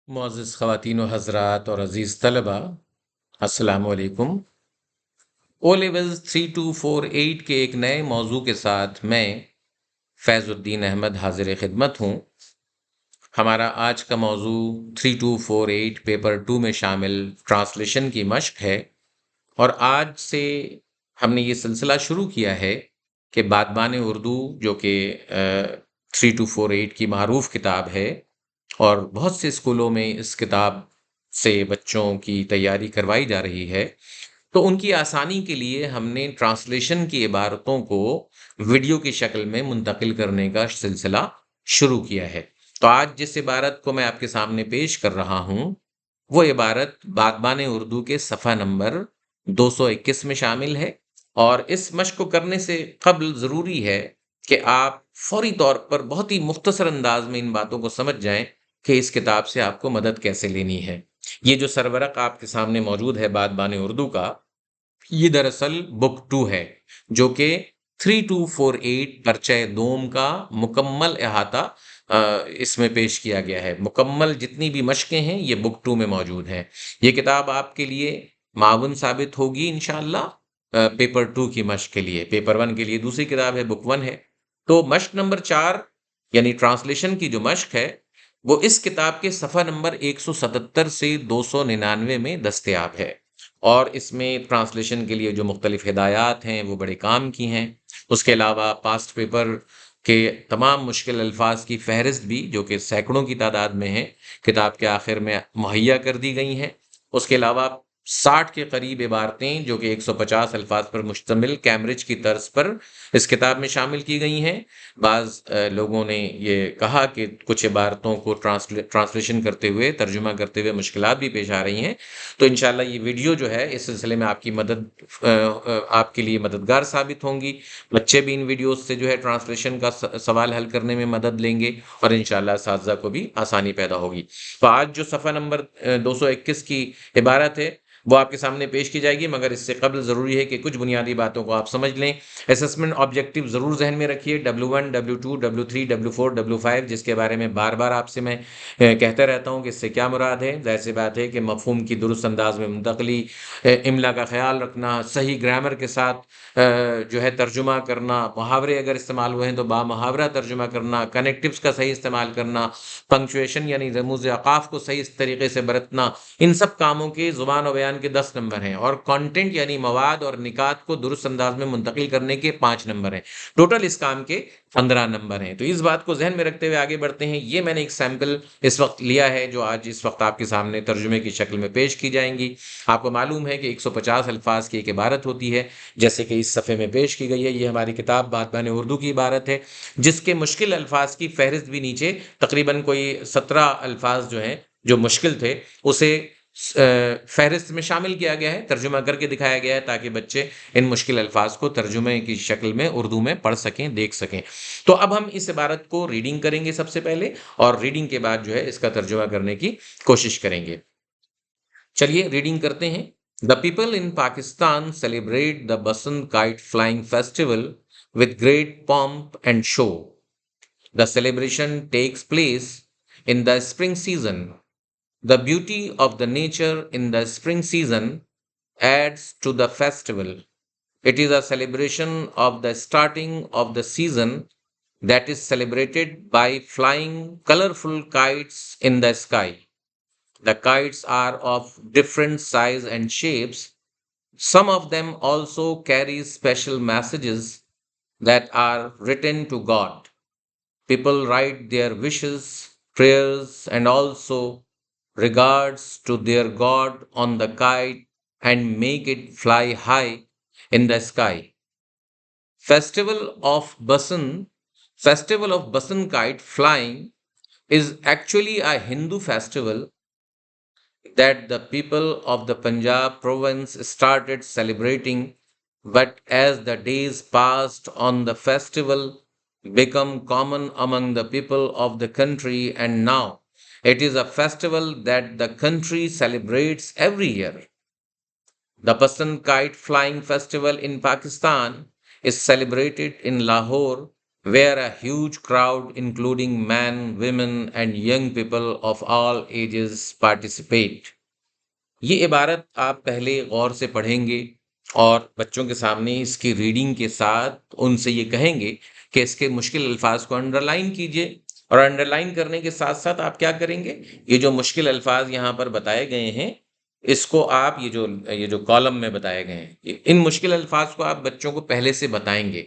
معزز خواتین و حضرات اور عزیز طلبہ، السلام علیکم۔ او لیولز 3248 کے ایک نئے موضوع کے ساتھ میں فیض الدین احمد حاضر خدمت ہوں۔ ہمارا آج کا موضوع 3248 پیپر 2 میں شامل ٹرانسلیشن کی مشق ہے، اور آج سے ہم نے یہ سلسلہ شروع کیا ہے کہ بادبان اردو جو کہ 3248 کی معروف کتاب ہے، اور بہت سے اسکولوں میں اس کتاب سے بچوں کی تیاری کروائی جا رہی ہے، تو ان کی آسانی کے لیے ہم نے ٹرانسلیشن کی عبارتوں کو ویڈیو کی شکل میں منتقل کرنے کا سلسلہ شروع کیا ہے۔ تو آج جس عبارت کو میں آپ کے سامنے پیش کر رہا ہوں، وہ عبارت بادبان اردو کے صفحہ نمبر 221 میں شامل ہے، اور اس مشق کو کرنے سے قبل ضروری ہے کہ آپ فوری طور پر بہت ہی مختصر انداز میں ان باتوں کو سمجھ جائیں کہ اس کتاب سے آپ کو مدد کیسے لینی ہے۔ یہ جو سرورق آپ کے سامنے موجود ہے بادبان اردو کا، یہ دراصل بک 2 ہے، جو کہ 3248 پرچہ دوم کا مکمل احاطہ اس میں پیش کیا گیا ہے۔ مکمل جتنی بھی مشقیں ہیں یہ بک 2 میں موجود ہیں۔ یہ کتاب آپ کے لیے معاون ثابت ہوگی انشاءاللہ پیپر 2 کی مشق کے لیے۔ پیپر 1 کے لیے دوسری کتاب ہے، بک 1 ہے۔ تو مشق نمبر 4 یعنی ٹرانسلیشن کی جو مشق ہے، وہ اس کتاب کے صفحہ نمبر 177 سے 299 میں دستیاب ہے، اور اس میں ٹرانسلیشن کے لیے جو مختلف ہدایات ہیں وہ بڑے کام کی ہیں۔ اس کے علاوہ پاسٹ پیپر کے تمام مشکل الفاظ کی فہرست بھی، جو کہ سینکڑوں کی تعداد میں ہیں، کتاب کے آخر میں مہیا کر دی گئی ہیں۔ اس کے علاوہ 60 کے قریب عبارتیں جو کہ 150 الفاظ پر مشتمل کیمبرج کی طرز پر اس کتاب میں شامل کی گئی ہیں۔ بعض لوگوں نے یہ کہا کہ کچھ عبارتوں کو ٹرانسلیشن کرتے ہوئے، ترجمہ کرتے ہوئے مشکلات بھی پیش آ رہی ہیں، تو انشاءاللہ یہ ویڈیو جو ہے اس سلسلے میں آپ کی آپ کے لیے مددگار ثابت ہوں گی۔ بچے بھی ان ویڈیوز سے جو ہے ٹرانسلیشن کا سوال حل کرنے میں مدد لیں گے، اور انشاءاللہ اساتذہ کو بھی آسانی پیدا ہوگی۔ تو آج جو صفحہ نمبر 221 کی عبارت ہے وہ آپ کے سامنے پیش کی جائے گی، مگر اس سے قبل ضروری ہے کہ کچھ بنیادی باتوں کو آپ سمجھ لیں۔ اسسمنٹ آبجیکٹیو ضرور ذہن میں رکھیے، W1 W2 W3 W4 W5، جس کے بارے میں بار بار آپ سے میں کہتا رہتا ہوں کہ اس سے کیا مراد ہے۔ ظاہر سی بات ہے کہ مفہوم کی درست انداز میں منتقلی، املا کا خیال رکھنا، صحیح گرامر کے ساتھ جو ہے ترجمہ کرنا، محاورے اگر استعمال ہوئے ہیں تو با محاورہ ترجمہ کرنا، کنیکٹیوز کا صحیح استعمال کرنا، پنکچویشن یعنی رموز اوقاف کو صحیح طریقے سے برتنا، ان سب کاموں کے زبان و بیان کے 10 نمبر ہیں، اور کانٹینٹ یعنی مواد اور نکات کو درست انداز میں منتقل کرنے کے 5 نمبر ہیں۔ ٹوٹل اس کام کے 15 نمبر ہیں۔ تو اس بات کو ذہن میں رکھتے ہوئے آگے بڑھتے ہیں۔ یہ میں نے ایک سیمپل اس وقت لیا ہے جو آج اس وقت آپ کے سامنے ترجمے کی شکل میں پیش کی جائیں گی۔ آپ کو معلوم ہے کہ 150 الفاظ کی ایک عبارت ہوتی ہے، جیسے کہ اس صفحے میں پیش کی گئی ہے۔ یہ ہماری کتاب بادبان اردو کی عبارت ہے، جس کے مشکل الفاظ کی فہرست بھی نیچے تقریباً کوئی 17 الفاظ جو ہیں جو مشکل تھے اسے فہرست میں شامل کیا گیا ہے، ترجمہ کر کے دکھایا گیا ہے، تاکہ بچے ان مشکل الفاظ کو ترجمے کی شکل میں اردو میں پڑھ سکیں، دیکھ سکیں۔ تو اب ہم اس عبارت کو ریڈنگ کریں گے سب سے پہلے، اور ریڈنگ کے بعد جو ہے اس کا ترجمہ کرنے کی کوشش کریں گے۔ چلیے ریڈنگ کرتے ہیں۔ The people in Pakistan celebrate the Basant Kite Flying Festival with great pomp and show. The celebration takes place in the spring season. The beauty of the nature in the spring season adds to the festival. It is a celebration of the starting of the season that is celebrated by flying colorful kites in the sky. The kites are of different size and shapes. Some of them also carry special messages that are written to God. People write their wishes, prayers, and also regards to their God on the kite and make it fly high in the sky. Festival of Basant, Festival of Basant kite flying is actually a Hindu festival that the people of the Punjab province started celebrating, but as the days passed on, the festival became common among the people of the country, and now it is a festival that the country celebrates every year. The Basant Kite Flying Festival in Pakistan is celebrated in Lahore where a huge crowd, including men, women, and young people of all ages, participate. یہ عبارت آپ پہلے غور سے پڑھیں گے اور بچوں کے سامنے اس کی ریڈنگ کے ساتھ ان سے یہ کہیں گے کہ اس کے مشکل الفاظ کو انڈر لائن کیجیے، اور انڈر لائن کرنے کے ساتھ ساتھ آپ کیا کریں گے، یہ جو مشکل الفاظ یہاں پر بتائے گئے ہیں اس کو آپ یہ جو کالم میں بتائے گئے ہیں ان مشکل الفاظ کو آپ بچوں کو پہلے سے بتائیں گے۔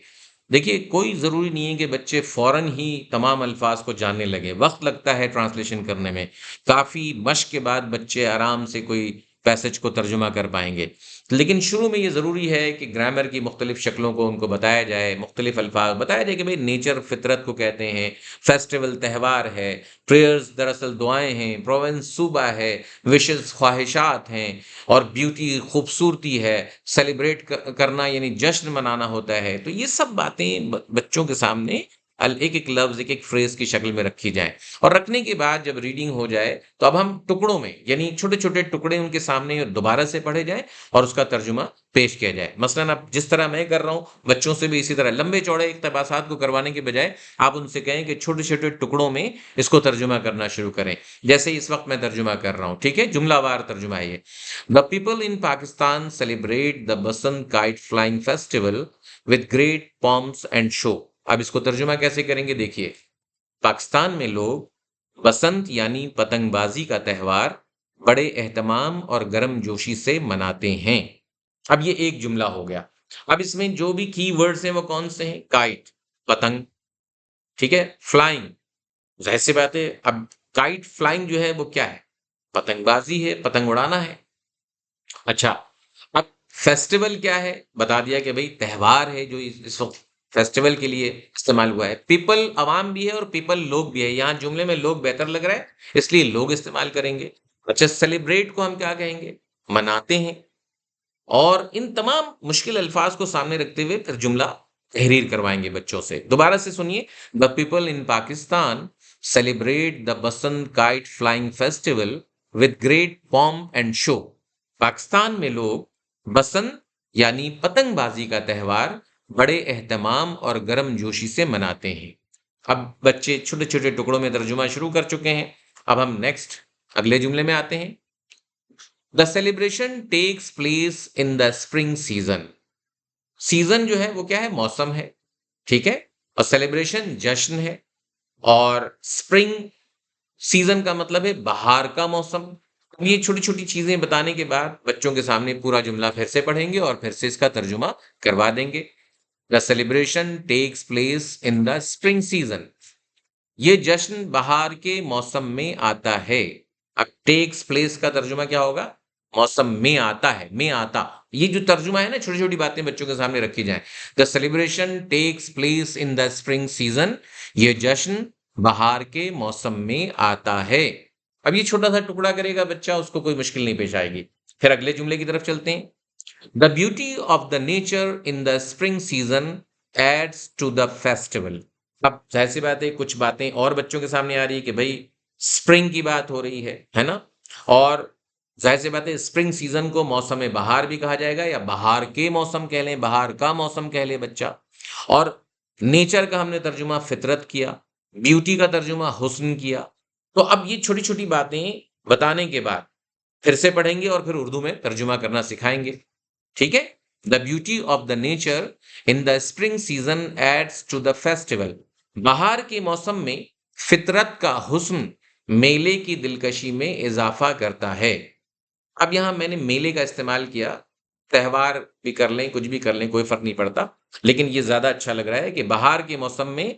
دیکھیے کوئی ضروری نہیں ہے کہ بچے فوراً ہی تمام الفاظ کو جاننے لگے، وقت لگتا ہے ٹرانسلیشن کرنے میں، کافی مشق کے بعد بچے آرام سے کوئی پیسج کو ترجمہ کر پائیں گے، لیکن شروع میں یہ ضروری ہے کہ گرامر کی مختلف شکلوں کو ان کو بتایا جائے، مختلف الفاظ بتایا جائے کہ بھئی نیچر فطرت کو کہتے ہیں، فیسٹیول تہوار ہے، پریئرز دراصل دعائیں ہیں، پروونس صوبہ ہے، وشز خواہشات ہیں، اور بیوٹی خوبصورتی ہے، سیلیبریٹ کرنا یعنی جشن منانا ہوتا ہے۔ تو یہ سب باتیں بچوں کے سامنے ایک ایک لفظ ایک ایک فریز کی شکل میں رکھی جائیں، اور رکھنے کے بعد جب ریڈنگ ہو جائے تو اب ہم ٹکڑوں میں یعنی چھوٹے چھوٹے ٹکڑے ان کے سامنے دوبارہ سے پڑھے جائیں اور اس کا ترجمہ پیش کیا جائے۔ مثلاً اب جس طرح میں کر رہا ہوں بچوں سے بھی اسی طرح لمبے چوڑے اقتباسات کو کروانے کے بجائے آپ ان سے کہیں کہ چھوٹے چھوٹے ٹکڑوں میں اس کو ترجمہ کرنا شروع کریں، جیسے اس وقت میں ترجمہ کر رہا ہوں، ٹھیک ہے؟ جملہ وار ترجمہ ہے یہ۔ The people in Pakistan celebrate the Basant Kite Flying Festival with great pomps and show۔ اب اس کو ترجمہ کیسے کریں گے دیکھیے، پاکستان میں لوگ بسنت یعنی پتنگ بازی کا تہوار بڑے اہتمام اور گرم جوشی سے مناتے ہیں۔ اب یہ ایک جملہ ہو گیا۔ اب اس میں جو بھی کی ورڈز ہیں وہ کون سے ہیں؟ کائٹ پتنگ، ٹھیک ہے، فلائنگ ظاہر سی بات ہے، اب کائٹ فلائنگ جو ہے وہ کیا ہے؟ پتنگ بازی ہے، پتنگ اڑانا ہے۔ اچھا، اب فیسٹیول کیا ہے؟ بتا دیا کہ بھئی تہوار ہے جو اس وقت فیسٹیول کے لیے استعمال ہوا ہے۔ پیپل عوام بھی ہے اور پیپل لوگ بھی ہے، یہاں جملے میں لوگ بہتر لگ رہا ہے اس لیے لوگ استعمال کریں گے۔ اچھا، سیلیبریٹ کو ہم کیا کہیں گے؟ مناتے ہیں۔ اور ان تمام مشکل الفاظ کو سامنے رکھتے ہوئے پھر جملہ تحریر کروائیں گے بچوں سے۔ دوبارہ سے سنیے، the people in Pakistan celebrate the Basant kite flying festival with great pomp and show۔ Pakistan میں لوگ بسنت یعنی پتنگ بازی کا تہوار بڑے اہتمام اور گرم جوشی سے مناتے ہیں۔ اب بچے چھوٹے چھوٹے ٹکڑوں میں ترجمہ شروع کر چکے ہیں، اب ہم نیکسٹ اگلے جملے میں آتے ہیں۔ The celebration takes place in the spring season۔ Season جو ہے وہ کیا ہے؟ موسم ہے، ٹھیک ہے، اور سیلیبریشن جشن ہے، اور اسپرنگ سیزن کا مطلب ہے بہار کا موسم۔ یہ چھوٹی چھوٹی چیزیں بتانے کے بعد بچوں کے سامنے پورا جملہ پھر سے پڑھیں گے اور پھر سے اس کا ترجمہ کروا دیں گے۔ The celebration takes place in the spring season۔ یہ جشن بہار کے موسم میں آتا ہے۔ اب ٹیکس پلیس کا ترجمہ کیا ہوگا؟ موسم میں آتا ہے، میں آتا۔ یہ جو ترجمہ ہے نا، چھوٹی چھوٹی باتیں بچوں کے سامنے رکھی جائیں۔ The celebration takes place in the spring season۔ یہ جشن بہار کے موسم میں آتا ہے۔ اب یہ چھوٹا سا ٹکڑا کرے گا بچہ، اس کو کوئی مشکل نہیں پیش آئے گی۔ پھر اگلے جملے کی طرف چلتے ہیں۔ The beauty of the nature in the spring season adds to the festival۔ اب ظاہر سی بات ہے کچھ باتیں اور بچوں کے سامنے آ رہی ہے کہ بھائی اسپرنگ کی بات ہو رہی ہے نا، اور ظاہر سی بات ہے اسپرنگ سیزن کو موسم بہار بھی کہا جائے گا، یا بہار کے موسم کہہ لیں، بہار کا موسم کہہ لے بچہ۔ اور نیچر کا ہم نے ترجمہ فطرت کیا، بیوٹی کا ترجمہ حسن کیا۔ تو اب یہ چھوٹی چھوٹی باتیں بتانے کے بعد پھر سے پڑھیں گے اور پھر اردو میں ترجمہ کرنا سکھائیں گے، ٹھیک ہے؟ The beauty of the nature in the spring season adds to the festival۔ بہار کے موسم میں فطرت کا حسن میلے کی دلکشی میں اضافہ کرتا ہے۔ اب یہاں میں نے میلے کا استعمال کیا، تہوار بھی کر لیں، کچھ بھی کر لیں، کوئی فرق نہیں پڑتا، لیکن یہ زیادہ اچھا لگ رہا ہے کہ بہار کے موسم میں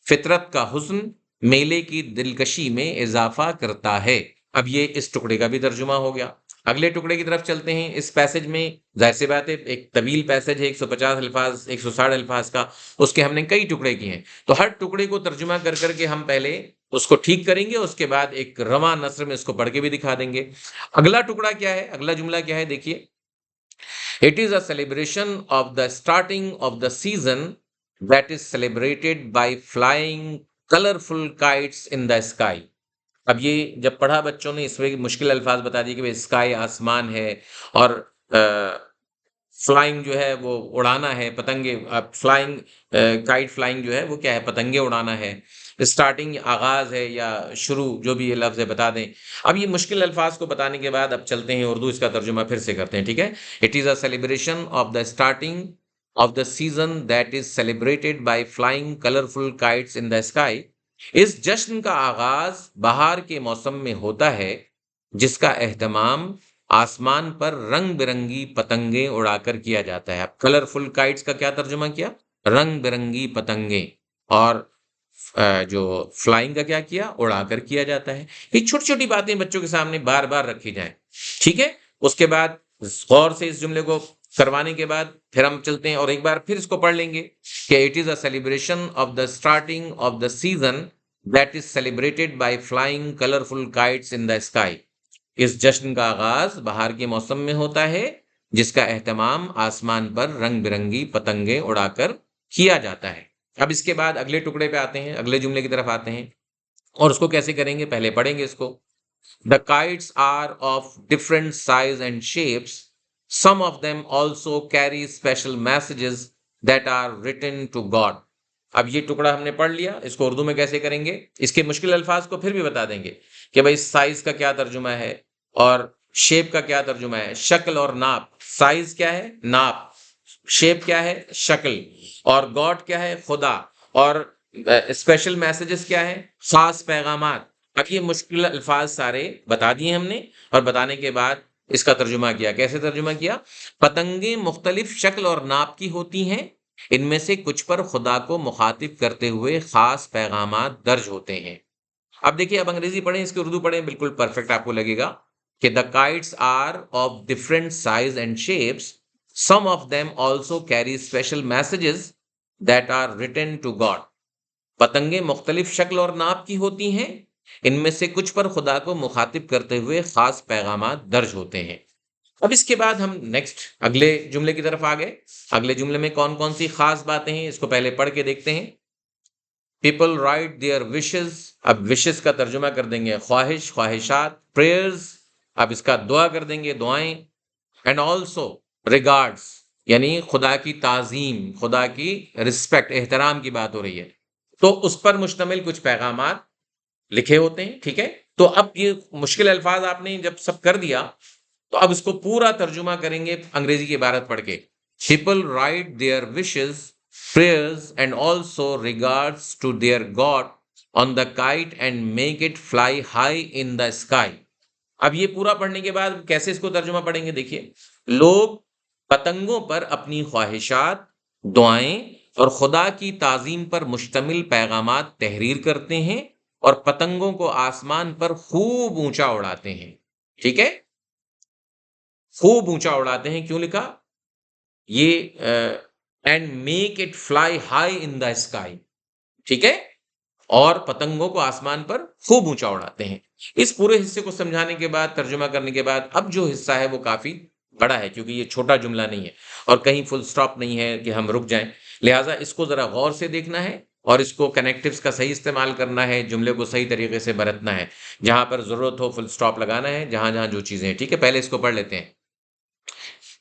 فطرت کا حسن میلے کی دلکشی میں اضافہ کرتا ہے۔ اب یہ اس ٹکڑے کا بھی ترجمہ ہو گیا۔ اگلے ٹکڑے کی طرف چلتے ہیں۔ اس پیسج میں ظاہر سی بات ہے ایک طویل پیسج ہے، 150 الفاظ 160 الفاظ کا، اس کے ہم نے کئی ٹکڑے کیے ہیں، تو ہر ٹکڑے کو ترجمہ کر کر کے ہم پہلے اس کو ٹھیک کریں گے، اس کے بعد ایک رواں نثر میں اس کو پڑھ کے بھی دکھا دیں گے۔ اگلا ٹکڑا کیا ہے، اگلا جملہ کیا ہے دیکھیے۔ It is a celebration of the starting of the season that is celebrated by flying colorful kites in the sky۔ اب یہ جب پڑھا بچوں نے، اس میں مشکل الفاظ بتا دیے کہ اسکائی آسمان ہے، اور فلائنگ جو ہے وہ اڑانا ہے، پتنگیں فلائنگ کائٹ فلائنگ جو ہے وہ کیا ہے، پتنگیں اڑانا ہے. اسٹارٹنگ آغاز ہے یا شروع، جو بھی یہ لفظ ہے بتا دیں. اب یہ مشکل الفاظ کو بتانے کے بعد اب چلتے ہیں اردو، اس کا ترجمہ پھر سے کرتے ہیں، ٹھیک ہے. It is a celebration of the starting of the season that is celebrated by flying colourful kites in the sky. اس جشن کا آغاز بہار کے موسم میں ہوتا ہے، جس کا اہتمام آسمان پر رنگ برنگی پتنگیں اڑا کر کیا جاتا ہے. اب کلرفل کائٹس کا کیا ترجمہ کیا؟ رنگ برنگی پتنگیں. اور جو فلائنگ کا کیا کیا؟ اڑا کر کیا جاتا ہے. یہ چھوٹی چھوٹی باتیں بچوں کے سامنے بار بار رکھی جائیں، ٹھیک ہے. اس کے بعد غور سے اس جملے کو کروانے کے بعد پھر ہم چلتے ہیں اور ایک بار پھر اس کو پڑھ لیں گے کہ it is a celebration of the starting of the season that is celebrated by flying colourful kites in the sky. اس جشن کا آغاز بہار کے موسم میں ہوتا ہے، جس کا اہتمام آسمان پر رنگ برنگی پتنگیں اڑا کر کیا جاتا ہے. اب اس کے بعد اگلے ٹکڑے پہ آتے ہیں، اگلے جملے کی طرف آتے ہیں اور اس کو کیسے کریں گے پہلے پڑھیں گے اس کو. The kites are of different size and shapes. Some of them also carry special messages that are written to God. اب یہ ٹکڑا ہم نے پڑھ لیا، اس کو اردو میں کیسے کریں گے، اس کے مشکل الفاظ کو پھر بھی بتا دیں گے کہ بھائی سائز کا کیا ترجمہ ہے اور شیپ کا کیا ترجمہ ہے. شکل اور ناپ، سائز کیا ہے؟ ناپ. شیپ کیا ہے؟ شکل. اور گاڈ کیا ہے؟ خدا. اور اسپیشل میسیجز کیا ہے؟ خاص پیغامات. اب یہ مشکل الفاظ سارے بتا دیے ہم نے اور بتانے کے بعد اس کا ترجمہ کیا. کیسے ترجمہ کیا؟ پتنگیں مختلف شکل اور ناپ کی ہوتی ہیں، ان میں سے کچھ پر خدا کو مخاطب کرتے ہوئے خاص پیغامات درج ہوتے ہیں. اب دیکھیے، اب انگریزی پڑھیں، اس کی اردو پڑھیں، بالکل پرفیکٹ آپ کو لگے گا کہ the kites are of different size and shapes. Some of them also carry special messages that are written to God. پتنگیں مختلف شکل اور ناپ کی ہوتی ہیں، ان میں سے کچھ پر خدا کو مخاطب کرتے ہوئے خاص پیغامات درج ہوتے ہیں. اب اس کے بعد ہم نیکسٹ اگلے جملے کی طرف آ گئے. اگلے جملے میں کون کون سی خاص باتیں ہیں، اس کو پہلے پڑھ کے دیکھتے ہیں. People write their wishes. اب وشز کا ترجمہ کر دیں گے خواہش، خواہشات. پریئرز، اب اس کا دعا کر دیں گے دعائیں. اینڈ آلسو ریگارڈس، یعنی خدا کی تعظیم، خدا کی رسپیکٹ، احترام کی بات ہو رہی ہے، تو اس پر مشتمل کچھ پیغامات لکھے ہوتے ہیں، ٹھیک ہے. تو اب یہ مشکل الفاظ آپ نے جب سب کر دیا تو اب اس کو پورا ترجمہ کریں گے انگریزی کی عبارت پڑھ کے. People write their wishes, prayers and also regards to their God on the kite and make it fly high in the sky. اب یہ پورا پڑھنے کے بعد کیسے اس کو ترجمہ پڑھیں گے، دیکھیے. لوگ پتنگوں پر اپنی خواہشات، دعائیں اور خدا کی تعظیم پر مشتمل پیغامات تحریر کرتے ہیں اور پتنگوں کو آسمان پر خوب اونچا اڑاتے ہیں، ٹھیک ہے. خوب اونچا اڑاتے ہیں، کیوں لکھا یہ؟ And make it fly high in the sky, ٹھیک ہے. اور پتنگوں کو آسمان پر خوب اونچا اڑاتے ہیں. اس پورے حصے کو سمجھانے کے بعد، ترجمہ کرنے کے بعد، اب جو حصہ ہے وہ کافی بڑا ہے کیونکہ یہ چھوٹا جملہ نہیں ہے اور کہیں فل سٹاپ نہیں ہے کہ ہم رک جائیں. لہٰذا اس کو ذرا غور سے دیکھنا ہے اور اس کو کنیکٹیوز کا صحیح استعمال کرنا ہے، جملے کو صحیح طریقے سے برتنا ہے. جہاں پر ضرورت ہو فل سٹاپ لگانا ہے، جہاں جہاں جو چیزیں ہیں، ٹھیک ہے. پہلے اس کو پڑھ لیتے ہیں.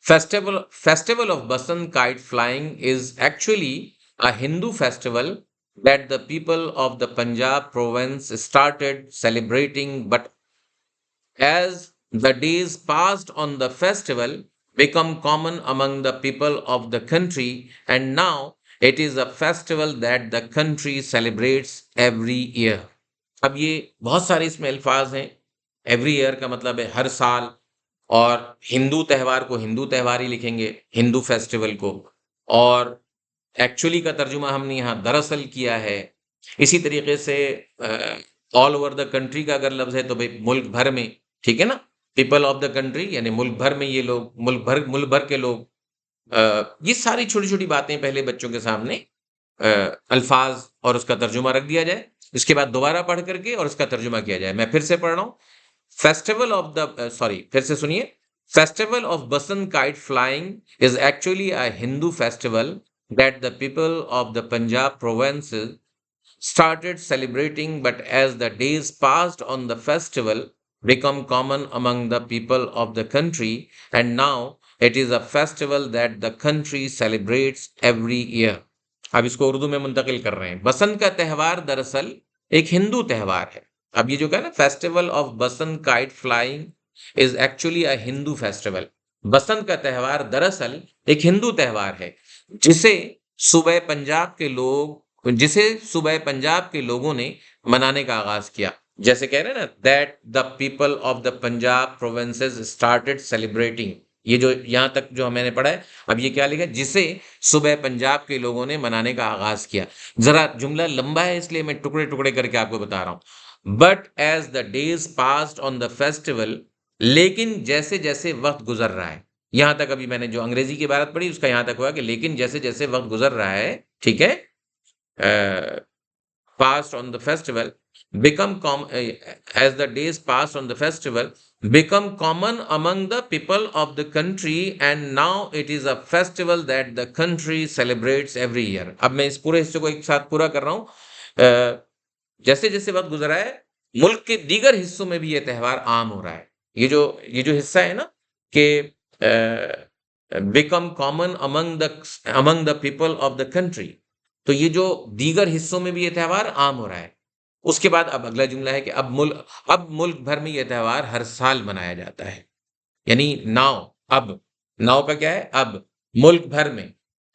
Festival of Basant kite flying is actually a Hindu festival that the people of the Punjab province started celebrating, but as the days passed on, the festival become common among the people of the country, and now it is a festival that the country celebrates every year. اب یہ بہت سارے اس میں الفاظ ہیں. Every year کا مطلب ہے ہر سال، اور ہندو تہوار کو ہندو تہوار ہی لکھیں گے، ہندو فیسٹیول کو. اور ایکچولی کا ترجمہ ہم نے یہاں دراصل کیا ہے. اسی طریقے سے آل اوور دا کنٹری کا اگر لفظ ہے تو بھائی ملک بھر میں، ٹھیک ہے نا. پیپل آف دا کنٹری یعنی ملک بھر میں یہ لوگ، ملک بھر کے لوگ. یہ ساری چھوٹی چھوٹی باتیں پہلے بچوں کے سامنے الفاظ اور اس کا ترجمہ رکھ دیا جائے. اس کے بعد دوبارہ پڑھ کر کے اور اس کا ترجمہ کیا جائے. میں پھر سے پڑھ رہا ہوں. فیسٹیول آف دا پھر سے سنیے. Festival of Basant kite flying is actually a Hindu festival that the people of the Punjab province started celebrating, but as the days passed on, the festival become common among the people of the country, and now it is a festival that the country celebrates every year. اب اس کو اردو میں منتقل کر رہے ہیں. بسنت کا تہوار دراصل ایک ہندو تہوار ہے. اب یہ جو کہا نا festival of Basant kite flying is actually a Hindu festival. Basant کا تہوار دراصل ایک ہندو تہوار ہے جسے صوبہ پنجاب کے لوگوں نے منانے کا آغاز کیا. جیسے کہہ رہے ہیں نا that the people of the Punjab provinces started celebrating. یہ جو یہاں تک جو میں نے پڑھا ہے, اب یہ کیا لکھا ہے, جسے صوبہ پنجاب کے لوگوں نے منانے کا آغاز کیا. ذرا جملہ لمبا ہے اس لیے میں ٹکڑے ٹکڑے کر کے آپ کو بتا رہا ہوں. But as the days passed on the festival, لیکن جیسے جیسے وقت گزر رہا ہے, یہاں تک ابھی میں نے جو انگریزی کی عبارت پڑھی اس کا یہاں تک ہوا کہ لیکن جیسے جیسے وقت گزر رہا ہے, ٹھیک ہے, passed on the festival as the days passed on the festival become common among the people of the country, and now it is a festival that the country celebrates every year. اب میں اس پورے حصے کو ایک ساتھ پورا کر رہا ہوں. جیسے جیسے وقت گزرا ہے ملک کے دیگر حصوں میں بھی یہ تہوار عام ہو رہا ہے. یہ جو حصہ ہے نا کہ become common among the people of the country, تو یہ جو دیگر حصوں میں بھی یہ تہوار عام ہو رہا ہے. اس کے بعد اب اگلا جملہ ہے کہ اب ملک بھر میں یہ تہوار ہر سال منایا جاتا ہے. یعنی ناؤ کا کیا ہے, اب ملک بھر میں.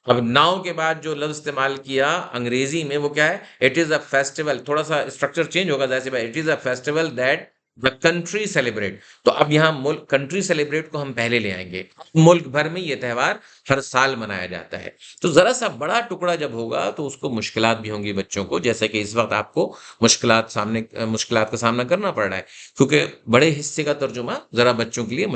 اب ناؤ کے بعد جو لفظ استعمال کیا انگریزی میں وہ کیا ہے, اٹ از اے فیسٹیول. تھوڑا سا اسٹرکچر چینج ہوگا ظاہر سی بات, it is a festival that the country celebrate. تو اب یہاں ملک کنٹری سیلیبریٹ کو ہم پہلے لے آئیں گے. ملک بھر میں یہ تہوار ہر سال منایا جاتا ہے. تو ذرا سا بڑا ٹکڑا جب ہوگا تو اس کو مشکلات بھی ہوں گی بچوں کو, جیسے کہ اس وقت آپ کو مشکلات کا سامنا کرنا پڑ رہا ہے, کیونکہ بڑے حصے کا ترجمہ ذرا بچوں کے لیے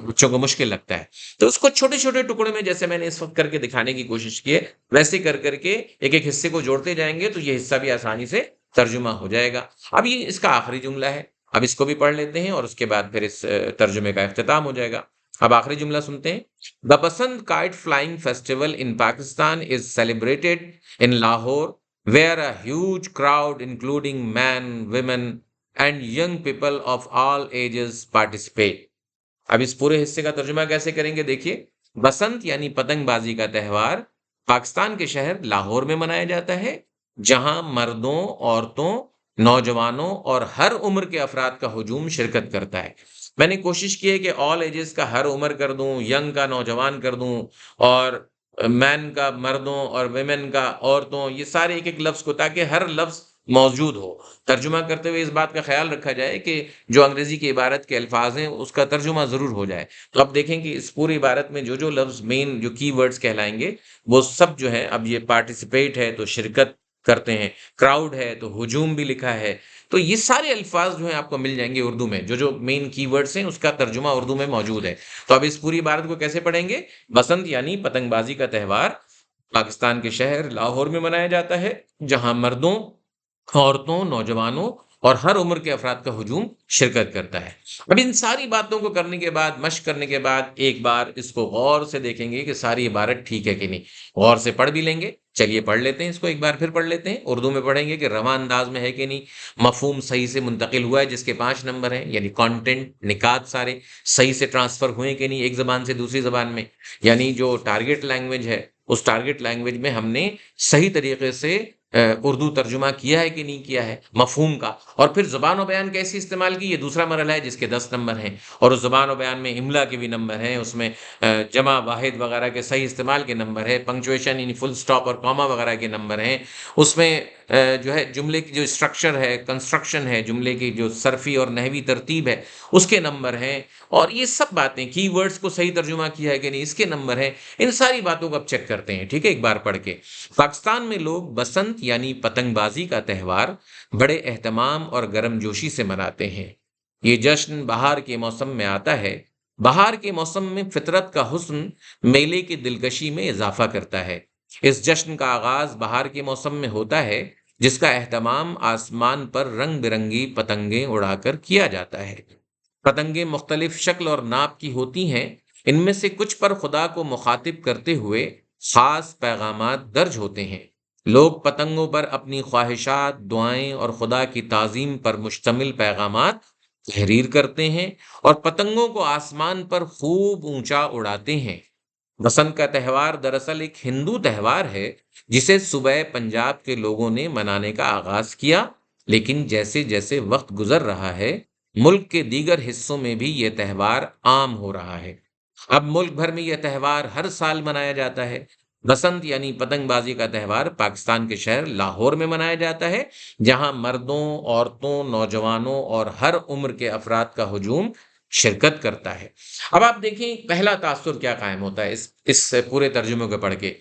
بچوں کو مشکل لگتا ہے. تو اس کو چھوٹے چھوٹے ٹکڑے میں جیسے میں نے اس وقت کر کے دکھانے کی کوشش کی ہے ویسے کر کے ایک ایک حصے کو جوڑتے جائیں گے تو یہ حصہ بھی آسانی سے ترجمہ ہو جائے گا. اب یہ اس کا آخری جملہ ہے, اب اس کو بھی پڑھ لیتے ہیں اور اس کے بعد پھر اس ترجمے کا اختتام ہو جائے گا. اب آخری جملہ سنتے ہیں. The Basant kite flying festival in Pakistan is celebrated in Lahore where a huge crowd including men women and young people of all ages participate. اب اس پورے حصے کا ترجمہ کیسے کریں گے, دیکھیے. بسنت یعنی پتنگ بازی کا تہوار پاکستان کے شہر لاہور میں منایا جاتا ہے, جہاں مردوں, عورتوں, نوجوانوں اور ہر عمر کے افراد کا ہجوم شرکت کرتا ہے. میں نے کوشش کی ہے کہ آل ایجز کا ہر عمر کر دوں, ینگ کا نوجوان کر دوں, اور مین کا مردوں اور ویمن کا عورتوں, یہ سارے ایک ایک لفظ کو, تاکہ ہر لفظ موجود ہو. ترجمہ کرتے ہوئے اس بات کا خیال رکھا جائے کہ جو انگریزی کی عبارت کے الفاظ ہیں اس کا ترجمہ ضرور ہو جائے. تو اب دیکھیں کہ اس پوری عبارت میں جو لفظ مین جو کی ورڈز کہلائیں گے وہ سب جو ہے, اب یہ پارٹیسپیٹ ہے تو شرکت کرتے ہیں, کراؤڈ ہے تو ہجوم بھی لکھا ہے, تو یہ سارے الفاظ جو ہیں آپ کو مل جائیں گے اردو میں. جو مین کی ورڈز ہیں اس کا ترجمہ اردو میں موجود ہے. تو اب اس پوری عبارت کو کیسے پڑھیں گے. بسنت یعنی پتنگ بازی کا تہوار پاکستان کے شہر لاہور میں منایا جاتا ہے, جہاں مردوں, عورتوں, نوجوانوں اور ہر عمر کے افراد کا ہجوم شرکت کرتا ہے. اب ان ساری باتوں کو کرنے کے بعد, مشق کرنے کے بعد, ایک بار اس کو غور سے دیکھیں گے کہ ساری عبارت ٹھیک ہے کہ نہیں. غور سے پڑھ بھی لیں گے. چلیے پڑھ لیتے ہیں اس کو, ایک بار پھر پڑھ لیتے ہیں. اردو میں پڑھیں گے کہ رواں انداز میں ہے کہ نہیں, مفہوم صحیح سے منتقل ہوا ہے جس کے 5 نمبر ہیں, یعنی کانٹینٹ, نکات سارے صحیح سے ٹرانسفر ہوئے کہ نہیں ایک زبان سے دوسری زبان میں, یعنی جو ٹارگٹ لینگویج ہے اس ٹارگٹ لینگویج میں ہم نے صحیح طریقے سے اردو ترجمہ کیا ہے کہ نہیں کیا ہے مفہوم کا. اور پھر زبان و بیان کیسی استعمال کی, یہ دوسرا مرحلہ ہے جس کے 10 نمبر ہیں, اور اس زبان و بیان میں املا کے بھی نمبر ہیں, اس میں جمع واحد وغیرہ کے صحیح استعمال کے نمبر ہے, پنکچویشن یعنی فل سٹاپ اور کاما وغیرہ کے نمبر ہیں, اس میں جو ہے جملے کی جو اسٹرکچر ہے, کنسٹرکشن ہے, جملے کی جو صرفی اور نحوی ترتیب ہے اس کے نمبر ہیں, اور یہ سب باتیں, کی ورڈز کو صحیح ترجمہ کیا ہے کہ نہیں اس کے نمبر ہیں. ان ساری باتوں کو اب چیک کرتے ہیں, ٹھیک ہے, ایک بار پڑھ کے. پاکستان میں لوگ بسنت یعنی پتنگ بازی کا تہوار بڑے اہتمام اور گرم جوشی سے مناتے ہیں. یہ جشن بہار کے موسم میں آتا ہے. بہار کے موسم میں فطرت کا حسن میلے کی دلکشی میں اضافہ کرتا ہے. اس جشن کا آغاز بہار کے موسم میں ہوتا ہے, جس کا اہتمام آسمان پر رنگ برنگی پتنگیں اڑا کر کیا جاتا ہے. پتنگیں مختلف شکل اور ناپ کی ہوتی ہیں. ان میں سے کچھ پر خدا کو مخاطب کرتے ہوئے خاص پیغامات درج ہوتے ہیں. لوگ پتنگوں پر اپنی خواہشات, دعائیں اور خدا کی تعظیم پر مشتمل پیغامات تحریر کرتے ہیں اور پتنگوں کو آسمان پر خوب اونچا اڑاتے ہیں۔ بسنت کا تہوار دراصل ایک ہندو تہوار ہے جسے صوبہ پنجاب کے لوگوں نے منانے کا آغاز کیا، لیکن جیسے جیسے وقت گزر رہا ہے ملک کے دیگر حصوں میں بھی یہ تہوار عام ہو رہا ہے۔ اب ملک بھر میں یہ تہوار ہر سال منایا جاتا ہے۔ بسنت یعنی پتنگ بازی کا تہوار پاکستان کے شہر لاہور میں منایا جاتا ہے، جہاں مردوں، عورتوں، نوجوانوں اور ہر عمر کے افراد کا ہجوم شرکت کرتا ہے۔ اب آپ دیکھیں پہلا تاثر کیا قائم ہوتا ہے اس پورے ترجمے کو پڑھ کے،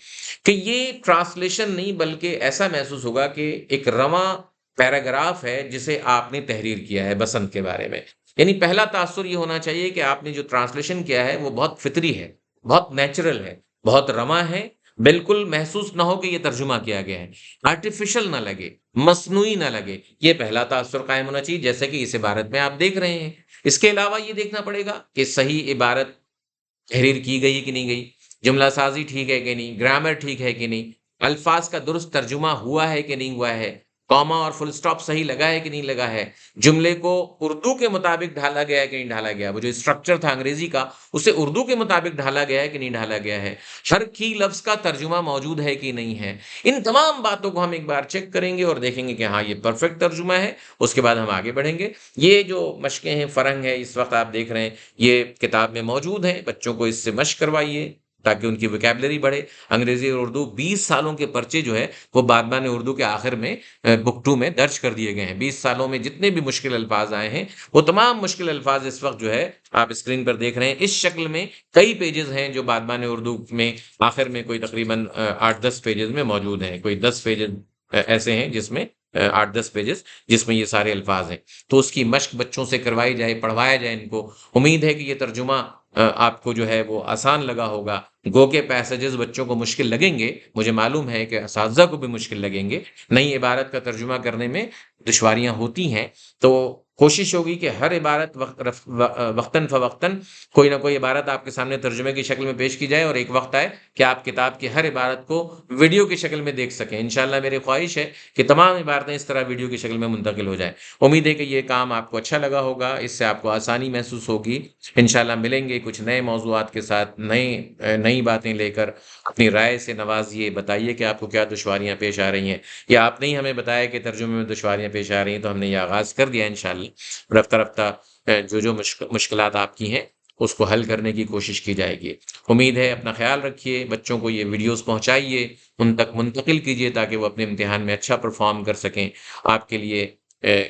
کہ یہ ٹرانسلیشن نہیں بلکہ ایسا محسوس ہوگا کہ ایک رواں پیراگراف ہے جسے آپ نے تحریر کیا ہے بسنت کے بارے میں۔ یعنی پہلا تاثر یہ ہونا چاہیے کہ آپ نے جو ٹرانسلیشن کیا ہے وہ بہت فطری ہے، بہت نیچرل ہے، بہت رواں ہے، بالکل محسوس نہ ہو کہ یہ ترجمہ کیا گیا ہے، آرٹیفیشل نہ لگے، مصنوعی نہ لگے۔ یہ پہلا تاثر قائم ہونا چاہیے، جیسے کہ اس عبارت میں آپ دیکھ رہے ہیں۔ اس کے علاوہ یہ دیکھنا پڑے گا کہ صحیح عبارت تحریر کی گئی کہ نہیں گئی، جملہ سازی ٹھیک ہے کہ نہیں، گرامر ٹھیک ہے کہ نہیں، الفاظ کا درست ترجمہ ہوا ہے کہ نہیں ہوا ہے، کاما اور فل سٹاپ صحیح لگا ہے کہ نہیں لگا ہے، جملے کو اردو کے مطابق ڈھالا گیا ہے کہ نہیں ڈھالا گیا، وہ جو اسٹرکچر تھا انگریزی کا اسے اردو کے مطابق ڈھالا گیا ہے کہ نہیں ڈھالا گیا ہے، ہر کی لفظ کا ترجمہ موجود ہے کہ نہیں ہے۔ ان تمام باتوں کو ہم ایک بار چیک کریں گے اور دیکھیں گے کہ ہاں یہ پرفیکٹ ترجمہ ہے، اس کے بعد ہم آگے بڑھیں گے۔ یہ جو مشقیں ہیں، فرنگ ہے، اس وقت آپ دیکھ رہے ہیں یہ کتاب میں موجود ہیں، بچوں کو اس سے مشق کروائیے تاکہ ان کی ویکیبلری بڑھے۔ انگریزی اور اردو 20 سالوں کے پرچے جو ہے وہ بادبان اردو کے آخر میں بک 2 میں درج کر دیے گئے ہیں۔ 20 سالوں میں جتنے بھی مشکل الفاظ آئے ہیں وہ تمام مشکل الفاظ اس وقت جو ہے آپ اسکرین پر دیکھ رہے ہیں، اس شکل میں کئی پیجز ہیں جو بادبان اردو میں آخر میں کوئی تقریباً 8-10 پیجز میں موجود ہیں، کوئی 10 پیجز ایسے ہیں جس میں 8-10 پیجز جس میں یہ سارے الفاظ ہیں۔ تو اس کی مشق بچوں سے کروائی جائے، پڑھوایا جائے ان کو۔ امید ہے کہ یہ ترجمہ آپ کو جو ہے وہ آسان لگا ہوگا۔ گو کے پیسیجز بچوں کو مشکل لگیں گے، مجھے معلوم ہے کہ اساتذہ کو بھی مشکل لگیں گے، نئی عبارت کا ترجمہ کرنے میں دشواریاں ہوتی ہیں، تو کوشش ہوگی کہ ہر عبارت وقتاً فوقتاً کوئی نہ کوئی عبارت آپ کے سامنے ترجمے کی شکل میں پیش کی جائے، اور ایک وقت آئے کہ آپ کتاب کی ہر عبارت کو ویڈیو کی شکل میں دیکھ سکیں۔ انشاءاللہ میری خواہش ہے کہ تمام عبارتیں اس طرح ویڈیو کی شکل میں منتقل ہو جائیں۔ امید ہے کہ یہ کام آپ کو اچھا لگا ہوگا، اس سے آپ کو آسانی محسوس ہوگی۔ انشاءاللہ ملیں گے کچھ نئے موضوعات کے ساتھ، نئی باتیں لے کر۔ اپنی رائے سے نوازیے، بتائیے کہ آپ کو کیا دشواریاں پیش آ رہی ہیں، یا آپ نے ہی ہمیں بتایا کہ ترجمے میں دشواریاں پیش آ رہی ہیں، تو ہم نے یہ آغاز کر دیا انشاءاللہ۔ رفتہ رفتہ جو مشکلات آپ کی ہیں اس کو حل کرنے کی کوشش کی جائے گی۔ امید ہے، اپنا خیال رکھیے، بچوں کو یہ ویڈیوز پہنچائیے، ان تک منتقل کیجیے تاکہ وہ اپنے امتحان میں اچھا پرفارم کر سکیں، آپ کے لیے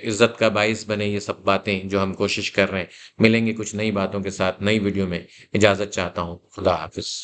عزت کا باعث بنے یہ سب باتیں جو ہم کوشش کر رہے ہیں۔ ملیں گے کچھ نئی باتوں کے ساتھ نئی ویڈیو میں۔ اجازت چاہتا ہوں، خدا حافظ۔